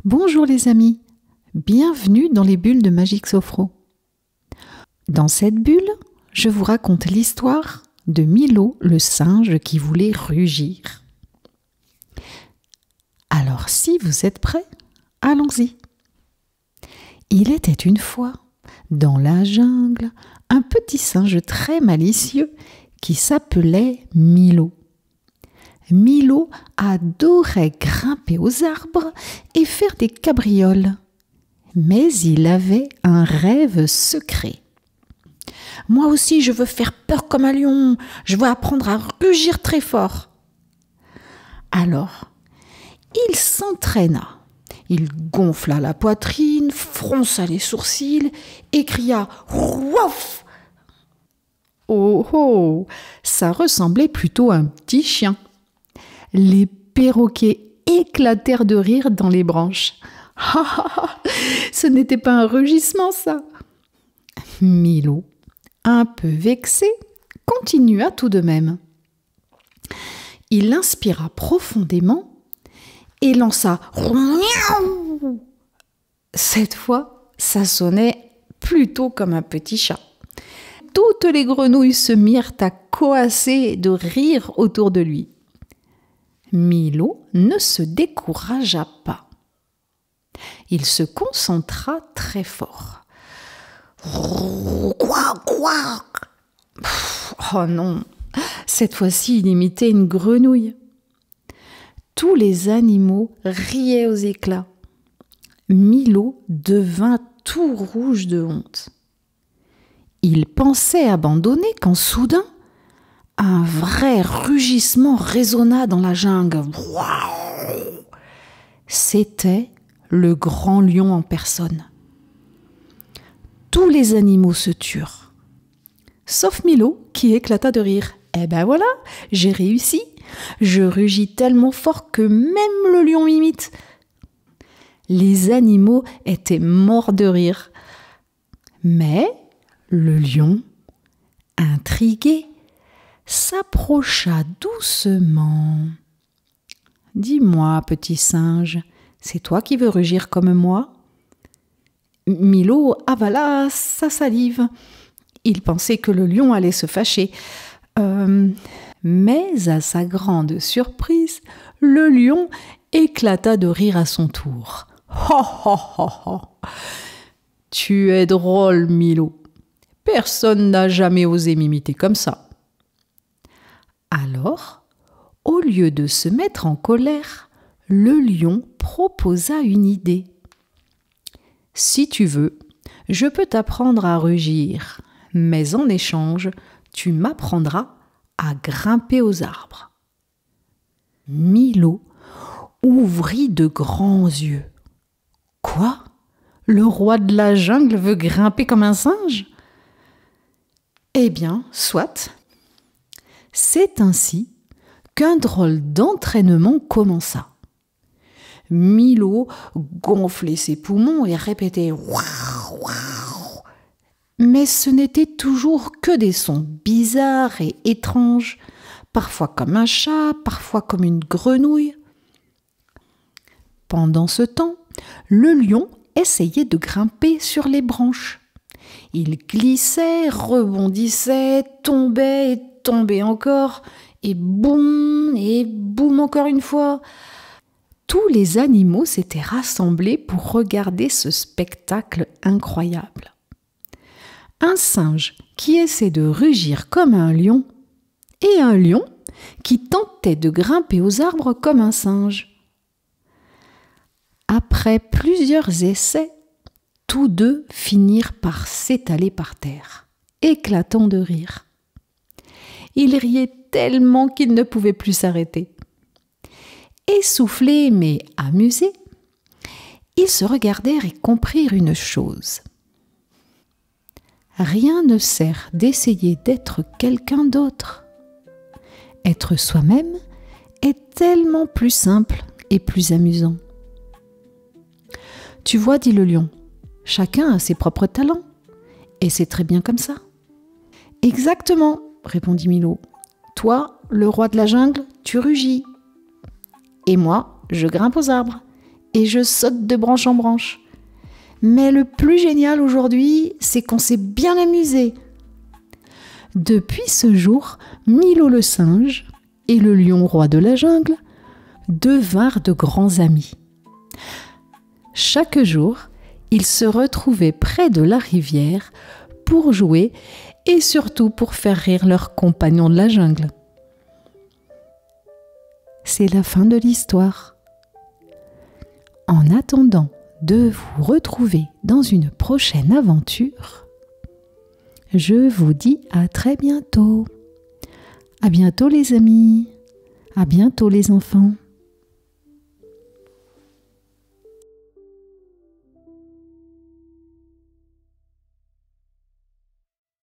Bonjour les amis, bienvenue dans les bulles de Magique Sophro. Dans cette bulle, je vous raconte l'histoire de Milo, le singe qui voulait rugir. Alors si vous êtes prêts, allons-y. Il était une fois, dans la jungle, un petit singe très malicieux qui s'appelait Milo. Milo adorait grimper aux arbres et faire des cabrioles. Mais il avait un rêve secret. « Moi aussi, je veux faire peur comme un lion. Je veux apprendre à rugir très fort. » Alors, il s'entraîna. Il gonfla la poitrine, fronça les sourcils et cria « Rouf !» Oh oh, ça ressemblait plutôt à un petit chien. Les perroquets éclatèrent de rire dans les branches. Ce n'était pas un rugissement, ça. Milo, un peu vexé, continua tout de même. Il inspira profondément et lança « Cette fois, ça sonnait plutôt comme un petit chat. Toutes les grenouilles se mirent à coasser de rire autour de lui. Milo ne se découragea pas. Il se concentra très fort. Oh non, cette fois-ci il imitait une grenouille. Tous les animaux riaient aux éclats. Milo devint tout rouge de honte. Il pensait abandonner quand soudain, un vrai rugissement résonna dans la jungle. C'était le grand lion en personne. Tous les animaux se turent, sauf Milo qui éclata de rire. « Eh ben voilà, j'ai réussi. Je rugis tellement fort que même le lion m'imite. » Les animaux étaient morts de rire. Mais le lion, intrigué, s'approcha doucement. « Dis-moi, petit singe, c'est toi qui veux rugir comme moi ?» Milo avala sa salive. Il pensait que le lion allait se fâcher. Mais à sa grande surprise, le lion éclata de rire à son tour. « Ho, ho, ho, ho. Tu es drôle, Milo. Personne n'a jamais osé m'imiter comme ça. » Alors, au lieu de se mettre en colère, le lion proposa une idée. « Si tu veux, je peux t'apprendre à rugir, mais en échange, tu m'apprendras à grimper aux arbres. » Milo ouvrit de grands yeux. « Quoi ? Le roi de la jungle veut grimper comme un singe ? » Eh bien, soit. C'est ainsi qu'un drôle d'entraînement commença. Milo gonflait ses poumons et répétait « Waouh, waouh !» Mais ce n'étaient toujours que des sons bizarres et étranges, parfois comme un chat, parfois comme une grenouille. Pendant ce temps, le lion essayait de grimper sur les branches. Il glissait, rebondissait, tombait et tombait encore, et boum encore une fois. Tous les animaux s'étaient rassemblés pour regarder ce spectacle incroyable. Un singe qui essaie de rugir comme un lion et un lion qui tentait de grimper aux arbres comme un singe. Après plusieurs essais, tous deux finirent par s'étaler par terre, éclatant de rire. Ils riaient tellement qu'ils ne pouvaient plus s'arrêter. Essoufflés mais amusés, ils se regardèrent et comprirent une chose. Rien ne sert d'essayer d'être quelqu'un d'autre. Être soi-même est tellement plus simple et plus amusant. Tu vois, dit le lion, chacun a ses propres talents, et c'est très bien comme ça. Exactement, répondit Milo. Toi, le roi de la jungle, tu rugis. Et moi, je grimpe aux arbres. et je saute de branche en branche. Mais le plus génial aujourd'hui, c'est qu'on s'est bien amusé. Depuis ce jour, Milo le singe et le lion roi de la jungle devinrent de grands amis. Chaque jour, ils se retrouvaient près de la rivière pour jouer et surtout pour faire rire leurs compagnons de la jungle. C'est la fin de l'histoire. En attendant de vous retrouver dans une prochaine aventure, je vous dis à très bientôt. À bientôt les amis. À bientôt les enfants.